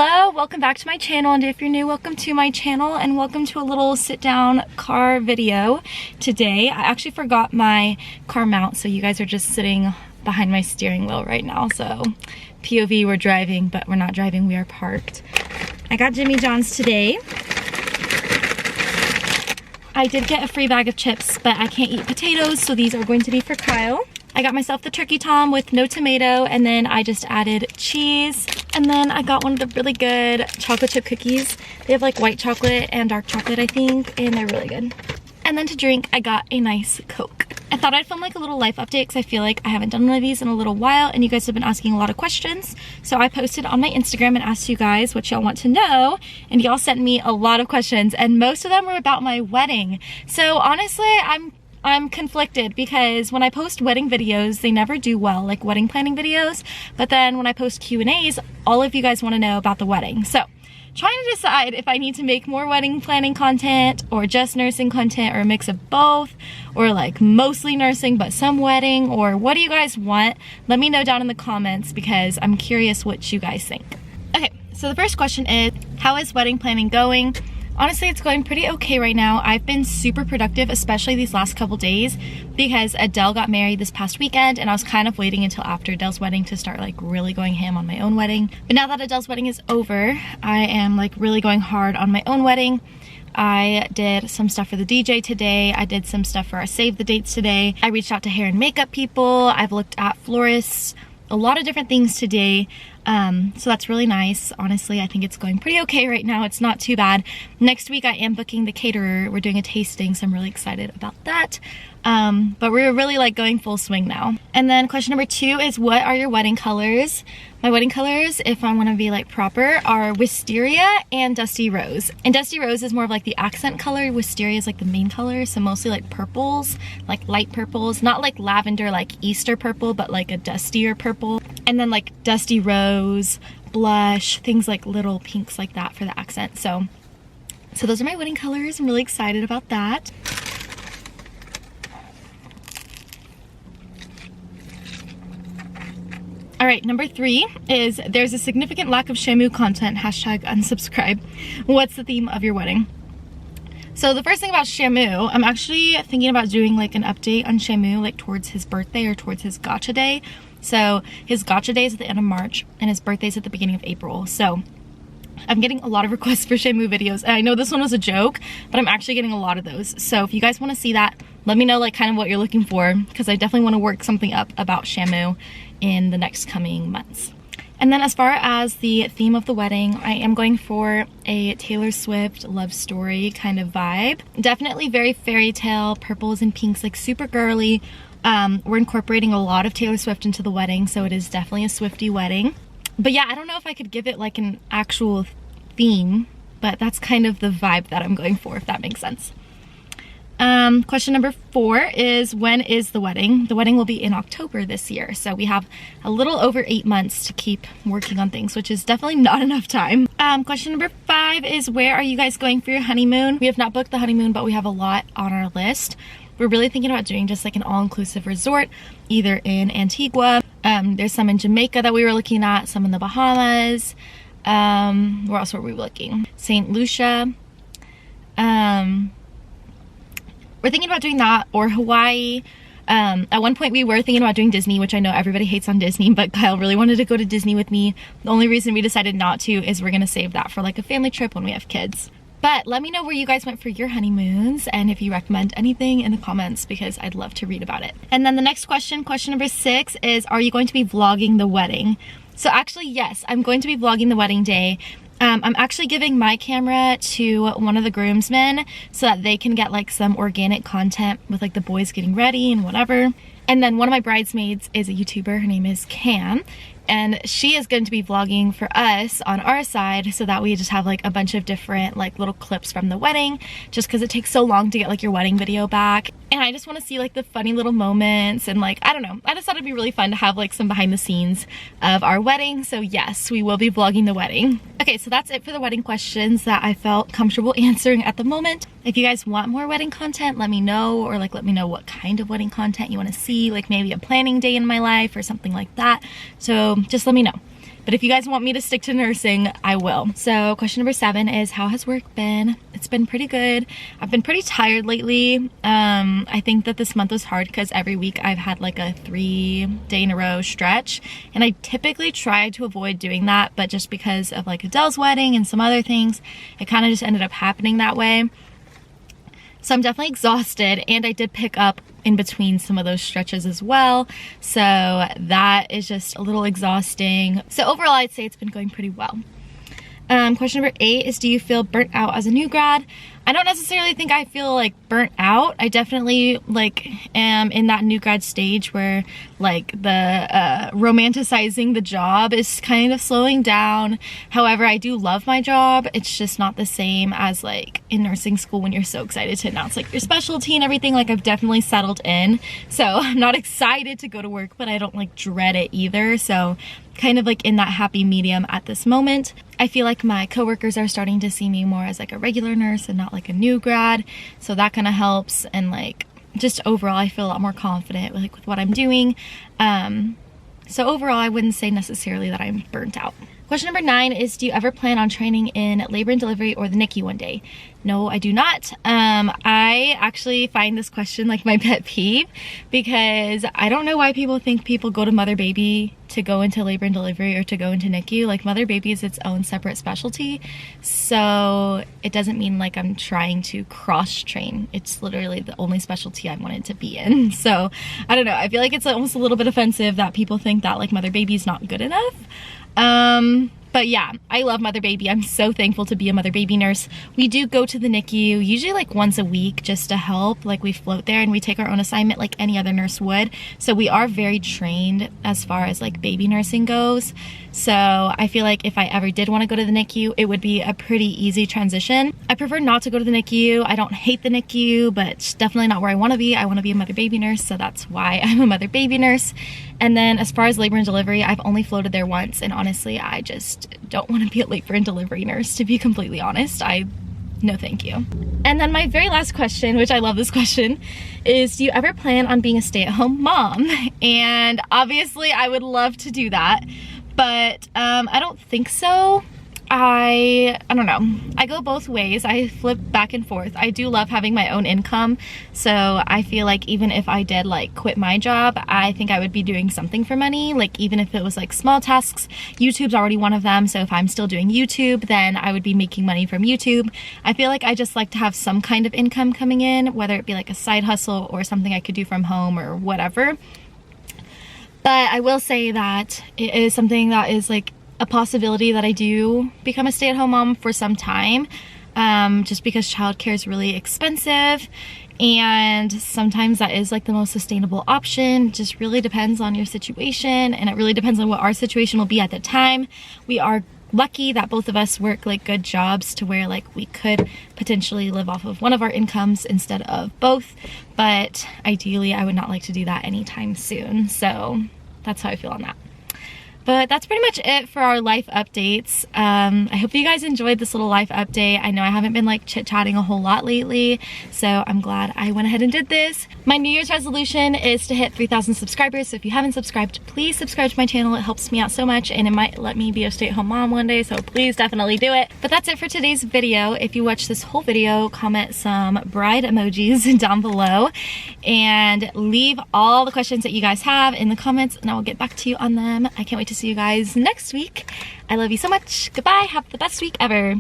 Hello, welcome back to my channel, and if you're new, welcome to my channel and welcome to a little sit down car video today. I actually forgot my car mount, so you guys are just sitting behind my steering wheel right now. So POV, we're driving, but we're not driving, we are parked. I got Jimmy John's today. I did get a free bag of chips, but I can't eat potatoes, so these are going to be for Kyle. I got myself the turkey tom with no tomato, and then I just added cheese. And then I got one of the really good chocolate chip cookies. They have like white chocolate and dark chocolate, I think, and they're really good. And then to drink, I got a nice Coke. I thought I'd film like a little life update because I feel like I haven't done one of these in a little while and you guys have been asking a lot of questions. So I posted on my Instagram and asked you guys what y'all want to know, and y'all sent me a lot of questions and most of them were about my wedding. So honestly, I'm conflicted because when I post wedding videos, they never do well, like wedding planning videos. But then when I post Q&As, all of you guys want to know about the wedding. So trying to decide if I need to make more wedding planning content or just nursing content or a mix of both, or like mostly nursing but some wedding, or what do you guys want? Let me know down in the comments because I'm curious what you guys think. Okay, so the first question is, how is wedding planning going? Honestly, it's going pretty okay right now. I've been super productive, especially these last couple days, because Adele got married this past weekend and I was kind of waiting until after Adele's wedding to start like really going ham on my own wedding. But now that Adele's wedding is over, I am like really going hard on my own wedding. I did some stuff for the DJ today. I did some stuff for our save the dates today. I reached out to hair and makeup people. I've looked at florists, a lot of different things today. So that's really nice. Honestly, I think it's going pretty okay right now. It's not too bad. Next week I am booking the caterer. We're doing a tasting, so I'm really excited about that. But we're really like going full swing now. And then question number 2 is, what are your wedding colors? My wedding colors, if I want to be like proper, are Wisteria and Dusty Rose. And Dusty Rose is more of like the accent color. Wisteria is like the main color, so mostly like purples, like light purples, not like lavender like Easter purple, but like a dustier purple. And then like Dusty Rose, blush, things like little pinks like that for the accent. So those are my wedding colors. I'm really excited about that. All right, number 3 is, there's a significant lack of Shamu content, hashtag unsubscribe. What's the theme of your wedding? So the first thing about Shamu, I'm actually thinking about doing like an update on Shamu like towards his birthday or towards his gotcha day. So his gotcha day is at the end of March and his birthday is at the beginning of April. So I'm getting a lot of requests for Shamu videos, and I know this one was a joke, but I'm actually getting a lot of those. So if you guys want to see that, let me know like kind of what you're looking for, because I definitely want to work something up about Shamu in the next coming months. And then as far as the theme of the wedding, I am going for a Taylor Swift love story kind of vibe. Definitely very fairy tale, purples and pinks, like super girly. We're incorporating a lot of Taylor Swift into the wedding, so it is definitely a Swiftie wedding. But yeah, I don't know if I could give it like an actual theme, but that's kind of the vibe that I'm going for, if that makes sense. Question number 4 is, when is the wedding? The wedding will be in October this year, so we have a little over 8 months to keep working on things, which is definitely not enough time. Question number 5 is, where are you guys going for your honeymoon? We have not booked the honeymoon, but we have a lot on our list. We're really thinking about doing just like an all-inclusive resort, either in Antigua. There's some in Jamaica that we were looking at, some in the Bahamas. Where else were we looking? St. Lucia. We're thinking about doing that, or Hawaii. At one point we were thinking about doing Disney, which I know everybody hates on Disney, but Kyle really wanted to go to Disney with me. The only reason we decided not to is we're gonna save that for like a family trip when we have kids. But let me know where you guys went for your honeymoons and if you recommend anything in the comments, because I'd love to read about it. And then the next question, question number 6 is, are you going to be vlogging the wedding? So actually, yes, I'm going to be vlogging the wedding day. I'm actually giving my camera to one of the groomsmen so that they can get like some organic content with like the boys getting ready and whatever. And then one of my bridesmaids is a YouTuber, her name is Cam, and she is going to be vlogging for us on our side, so that we just have like a bunch of different like little clips from the wedding, just because it takes so long to get like your wedding video back. And I just want to see like the funny little moments, and like, I don't know, I just thought it'd be really fun to have like some behind the scenes of our wedding. So yes, we will be vlogging the wedding. Okay, so that's it for the wedding questions that I felt comfortable answering at the moment. If you guys want more wedding content, let me know, or like let me know what kind of wedding content you want to see, like maybe a planning day in my life or something like that. So just let me know. But if you guys want me to stick to nursing, I will. So question number 7 is, how has work been? It's been pretty good. I've been pretty tired lately. I think that this month was hard because every week I've had like a 3-day in a row stretch, and I typically try to avoid doing that, but just because of like Adele's wedding and some other things, it kind of just ended up happening that way. So I'm definitely exhausted, and I did pick up in between some of those stretches as well. So that is just a little exhausting. So overall, I'd say it's been going pretty well. Question number 8 is, do you feel burnt out as a new grad? I don't necessarily think I feel like burnt out. I definitely like am in that new grad stage where like the romanticizing the job is kind of slowing down. However, I do love my job. It's just not the same as like in nursing school when you're so excited to announce like your specialty and everything. Like I've definitely settled in. So I'm not excited to go to work, but I don't like dread it either. So kind of like in that happy medium at this moment. I feel like my coworkers are starting to see me more as like a regular nurse and not like a new grad, so that kind of helps. And like just overall, I feel a lot more confident with what I'm doing. So overall, I wouldn't say necessarily that I'm burnt out. Question number 9 is, do you ever plan on training in labor and delivery or the NICU one day? No, I do not. I actually find this question like my pet peeve, because I don't know why people think people go to mother baby to go into labor and delivery or to go into NICU. Like mother baby is its own separate specialty. So it doesn't mean like I'm trying to cross train. It's literally the only specialty I wanted to be in. So I don't know. I feel like it's almost a little bit offensive that people think that like mother baby is not good enough. But yeah, I love mother baby. I'm so thankful to be a mother baby nurse. We do go to the NICU usually like once a week just to help. Like we float there and we take our own assignment like any other nurse would. So we are very trained as far as like baby nursing goes. So I feel like if I ever did want to go to the NICU, it would be a pretty easy transition. I prefer not to go to the NICU. I don't hate the NICU, but it's definitely not where I want to be. I want to be a mother baby nurse, so that's why I'm a mother baby nurse. And then as far as labor and delivery, I've only floated there once, and honestly, I just don't want to be a labor and delivery nurse, to be completely honest. No thank you. And then my very last question, which I love this question, is, do you ever plan on being a stay-at-home mom? And obviously I would love to do that, but I don't think so. I don't know. I go both ways. I flip back and forth. I do love having my own income. So I feel like even if I did like quit my job, I think I would be doing something for money. Like even if it was like small tasks, YouTube's already one of them. So if I'm still doing YouTube, then I would be making money from YouTube. I feel like I just like to have some kind of income coming in, whether it be like a side hustle or something I could do from home or whatever. But I will say that it is something that is like a possibility that I do become a stay-at-home mom for some time, just because childcare is really expensive, and sometimes that is like the most sustainable option. It just really depends on your situation, and it really depends on what our situation will be at the time. We are lucky that both of us work like good jobs to where like we could potentially live off of one of our incomes instead of both, but ideally I would not like to do that anytime soon. So that's how I feel on that. But that's pretty much it for our life updates. I hope you guys enjoyed this little life update. I know I haven't been like chit-chatting a whole lot lately, so I'm glad I went ahead and did this. My New Year's resolution is to hit 3,000 subscribers, so if you haven't subscribed, please subscribe to my channel. It helps me out so much, and it might let me be a stay-at-home mom one day, so please definitely do it. But that's it for today's video. If you watch this whole video, comment some bride emojis down below, and leave all the questions that you guys have in the comments, and I will get back to you on them. I can't wait to see you guys next week. I love you so much. Goodbye. Have the best week ever.